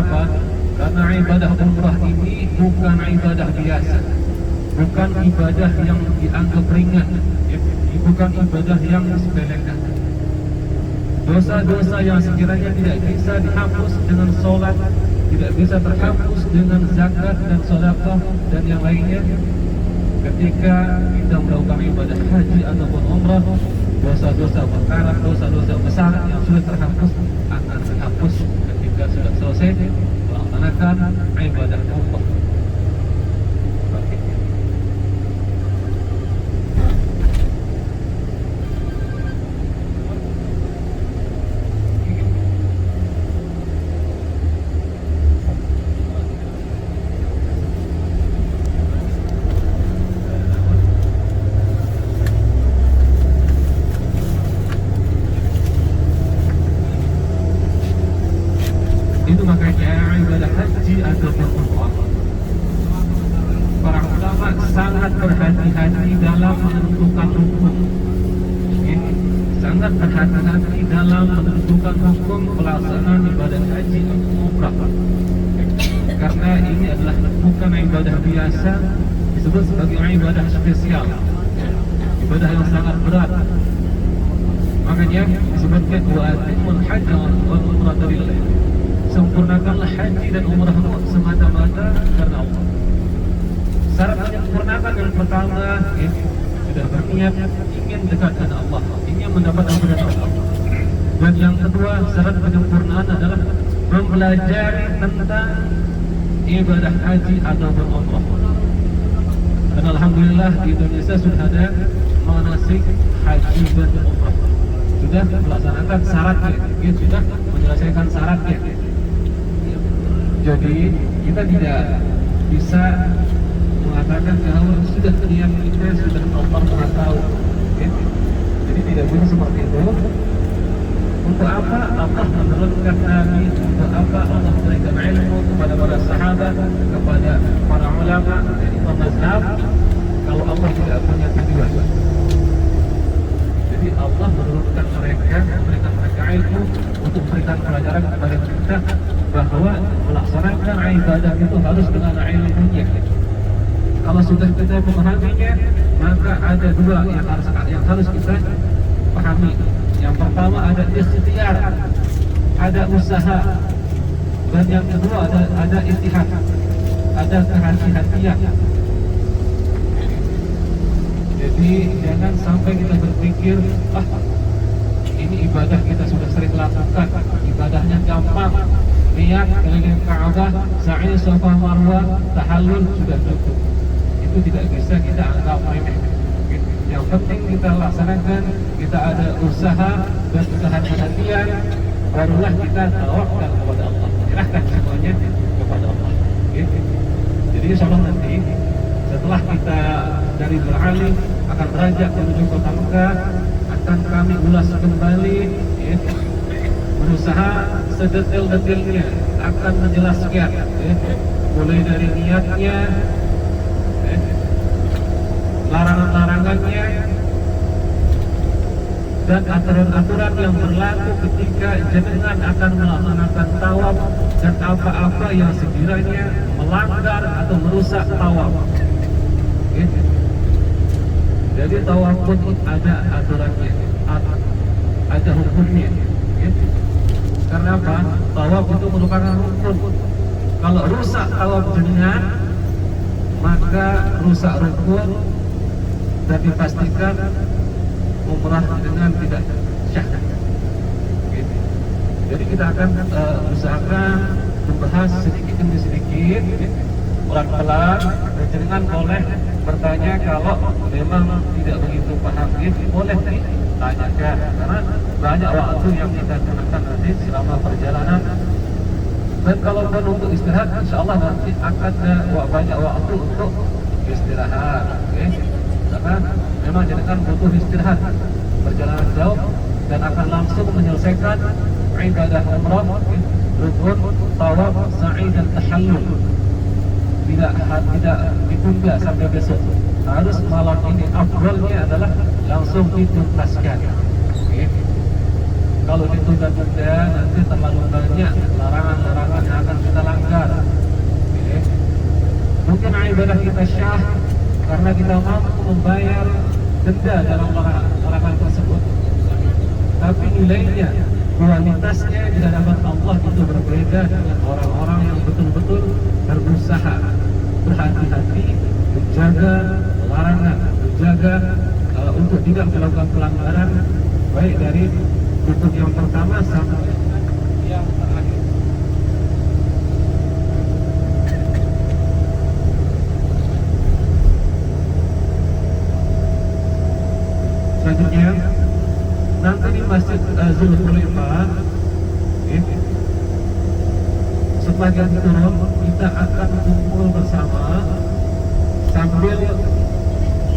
apa? Karena ibadah umrah ini bukan ibadah biasa, bukan ibadah yang dianggap ringan, bukan ibadah yang disepelekan. Dosa-dosa yang sekiranya tidak bisa dihapus dengan sholat, tidak bisa terhapus dengan zakat dan sedekah dan yang lainnya, ketika kita melakukan ibadah haji ataupun umrah, dosa-dosa perkara, dosa-dosa besar yang sudah terhapus akan terhapus ketika sudah selesai melaksanakan ibadah umrah. Itu makanya ibadah haji ataupun umrah, para ulama sangat berhati-hati dalam menentukan hukum. Sangat berhati-hati dalam menentukan hukum pelaksanaan ibadah haji atau umrah, karena ini adalah bukan ibadah biasa, disebut sebagai ibadah spesial, ibadah yang sangat berat. Makanya disebutkan wa atimul hajj wal umrata lillah, sempurnakanlah haji dan umrah semata-mata karena Allah. Syarat menyempurnakan yang pertama, sudah berniat ingin dekat dengan Allah, ingin mendapat ampunan Allah. Dan yang kedua, syarat penyempurnaan adalah mempelajari tentang ibadah haji ataupun umrah. Dan alhamdulillah di Indonesia sudah ada manasik haji dan umrah, sudah melaksanakan syaratnya, sudah menyelesaikan syaratnya. Jadi kita tidak bisa mengatakan kalau sudah niat kita sudah Allah Maha tahu. Jadi tidak bisa seperti itu. Untuk apa Allah menurunkan Nabi? Untuk apa Allah memberikan ilmu kepada para sahabat, kepada para ulama dan imam mazhab, kalau Allah tidak punya tujuan? Jadi Allah menurunkan mereka, memberikan mereka ilmu untuk memberikan pelajaran kepada kita bahwa melaksanakan ibadah itu harus dengan ilmunya. Kalau sudah kita memahaminya, maka ada dua yang harus kita pahami. Yang pertama ada ikhtiar, ada usaha, dan yang kedua ada ijtihad, ada kehati-hatian. Jadi jangan sampai kita berpikir, ini ibadah kita sudah sering lakukan, ibadahnya gampang, niat keliling Ka'bah, sa'i Safa Marwah, tahallul sudah cukup. Itu tidak bisa kita anggap remeh. Yang penting kita laksanakan, kita ada usaha dan kehati-hatian, barulah kita tawakal kepada Allah, serahkan semuanya kepada Allah. Jadi insyaallah nanti setelah kita dari beralih akan beranjak menuju kota Mekah, akan kami ulas kembali, berusaha sedetail-detailnya akan menjelaskan, mulai dari niatnya, larangan-larangannya, dan aturan-aturan yang berlaku ketika jenengan akan melaksanakan tawaf, dan apa-apa yang sekiranya melanggar atau merusak tawaf. Jadi tawaf pun ada aturannya, ada hukumnya. Karena apa? Tawaf itu merupakan rukun. Kalau rusak tawaf jenengan, maka rusak rukun, dan dipastikan umrah dengan tidak syah. Jadi kita akan usahakan membahas sedikit demi sedikit, pelan-pelan, dan jenengan boleh bertanya kalau memang tidak begitu paham, boleh ditanyakan, karena banyak waktu yang kita gunakan nanti selama perjalanan. Dan kalau untuk istirahat, insya Allah nanti akan banyak waktu untuk istirahat, karena memang jenengan butuh istirahat, perjalanan jauh, dan akan langsung menyelesaikan ibadah umrah, rukun, tawaf, sa'i dan tahallul. Tidak ditunda sampai besok, harus malam ini. Afdalnya adalah langsung dituntaskan. Kalau ditunda-tunda nanti terlalu banyak larangan-larangan yang akan kita ibadah kita syah karena kita mampu membayar denda dalam larangan tersebut. Tapi nilainya, kualitasnya di hadapan Allah itu berbeda dengan orang-orang yang betul-betul berusaha berhati-hati menjaga larangan, menjaga untuk tidak melakukan pelanggaran baik dari rukun yang pertama sampai yang terakhir. Selanjutnya nanti di Masjid Zulhulaifah, setelah ganti turun kita akan kumpul bersama sambil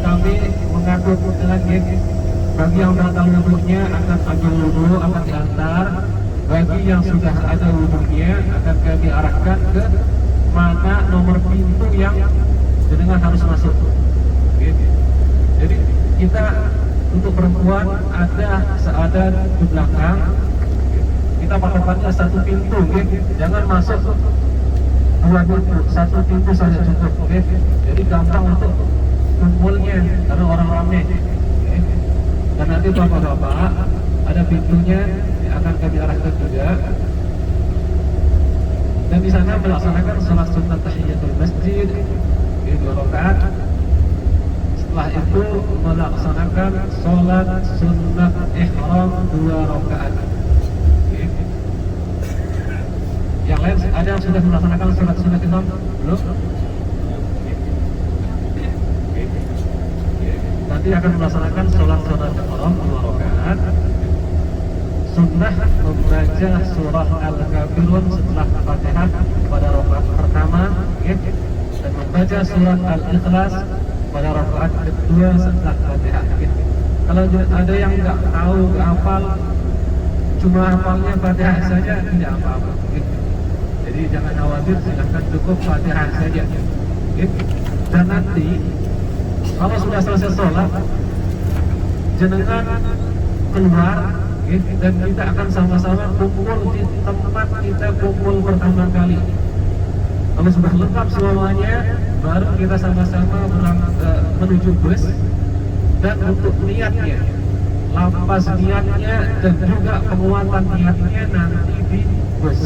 kami mengatur lagi. Bagi yang datang wudhunya akan ambil wudhu, akan diantar. Bagi yang sudah ada wudhunya akan kami arahkan ke mana nomor pintu yang jenengan harus masuk. Jadi kita untuk perempuan ada seadat di belakang. Kita patoknya satu pintu, jangan masuk dua pintu, satu pintu saja cukup. Jadi gampang untuk kumpulnya karena orang ramai. Dan nanti bapak-bapak ada pintunya yang akan kami arahkan juga. Dan di sana melaksanakan sholat sunnah tahiyatul masjid 2 rakaat. Setelah itu melaksanakan sholat sunnah ihram 2 rakaat. Yang lain ada yang sudah melaksanakan sholat sunnah ihram belum? Nanti akan melaksanakan sholat sunnah ihram 2 rakaat. Sunnah membaca surah Al-Kafirun setelah Fatihah pada rakaat pertama, dan membaca surah Al-Ikhlas pada rakaat kedua setelah Fatihah. Kalau ada yang nggak tahu, nggak hafal, cuma hafalnya Fatihah saja, tidak apa-apa. Jadi jangan khawatir, silahkan cukup Fatihah saja. Dan nanti kalau sudah selesai sholat, jenengan keluar, dan kita akan sama-sama kumpul di tempat kita kumpul pertama kali. Kalau sudah lengkap semuanya, baru kita sama-sama menuju bus. Dan untuk niatnya, lapas niatnya dan juga penguatan niatnya nanti di bus.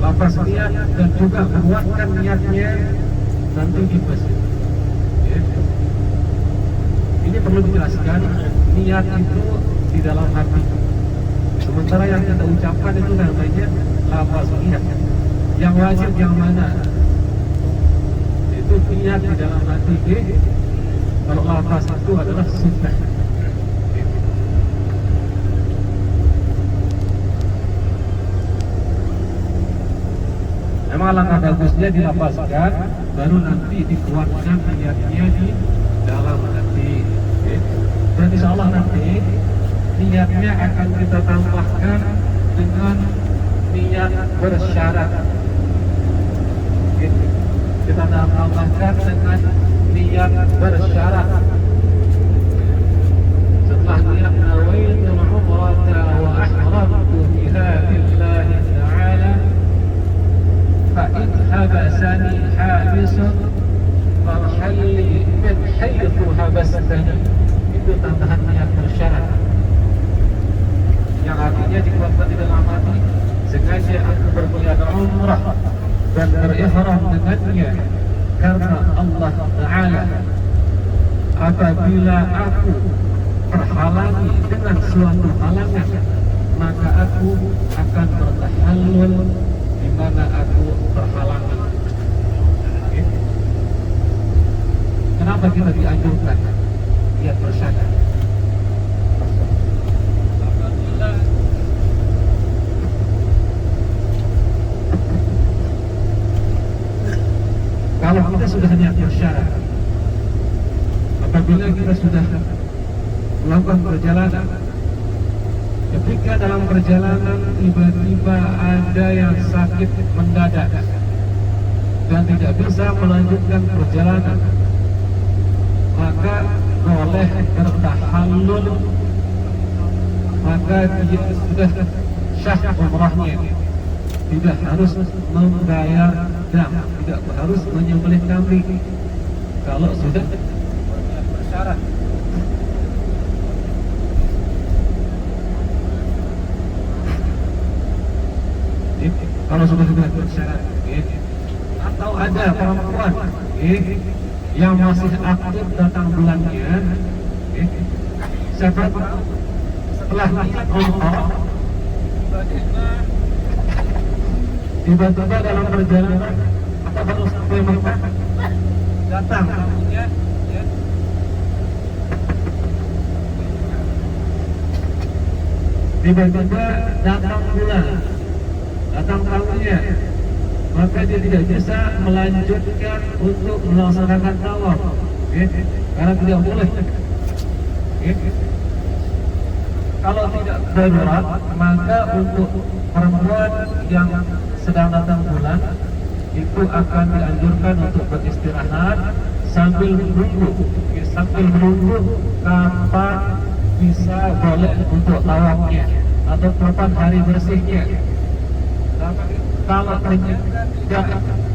Lapas niat dan juga menguatkan niatnya nanti di bus. Ini perlu dijelaskan, niat itu di dalam hati. Sementara yang kita ucapkan itu namanya lafaz niat. Yang wajib yang mana? Itu niat di dalam hati. Kalau lafaz itu adalah sunnah. Memang langkah bagusnya dilapaskan, baru nanti dikuatkan niatnya di dalam hati. Dan insya Allah nanti niatnya akan kita tambahkan dengan niat bersyarat. Kita tambahkan dengan niat bersyarat. Setelah niat nawaitul umrata wa ahramtu biha lillahi ta'ala, fa in habasani habisun farhalli min haythu habastani. Itu tambahan niat bersyarat, yang artinya dikuatkan di dalam hati. Sengaja aku berniat umrah dan berihram dengannya karena Allah Ta'ala. Apabila aku terhalangi dengan suatu halangan, maka aku akan bertahallul di mana aku terhalangi. Kenapa kita dianjurkan niat bersyarat? Kalau kita sudah niat bersyarat, apabila kita sudah melakukan perjalanan, ketika dalam perjalanan tiba-tiba ada yang sakit mendadak dan tidak bisa melanjutkan perjalanan, maka boleh bertahallul, maka dia sudah syah umrahnya. tidak harus membayar dam, tidak harus menyembelih kambing kalau sudah bersyarat. Kalau sudah bersyarat, atau ada perempuan yang masih aktif datang bulannya, siapa setelah niat umrah tiba-tiba dalam perjalanan atau baru sampai Mekah datang tiba-tiba datang bulan, datang tahunnya, maka dia tidak bisa melanjutkan untuk melaksanakan tawaf, karena tidak boleh. Kalau tidak darurat, maka untuk perempuan yang sedang datang bulan itu akan dianjurkan untuk beristirahat sambil menunggu kapan bisa boleh untuk tawafnya atau kapan hari bersihnya. Kalau ternyata tidak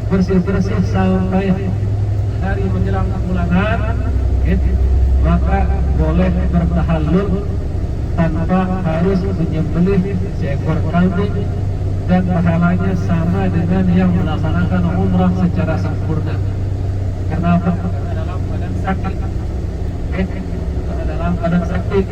bersih-bersih sampai hari menjelang kebulanan, maka boleh bertahallul tanpa harus menyembelih seekor kambing, dan pahalanya sama dengan yang melaksanakan umrah secara sempurna. Kenapa? Dalam badan sakit, dalam badan sakit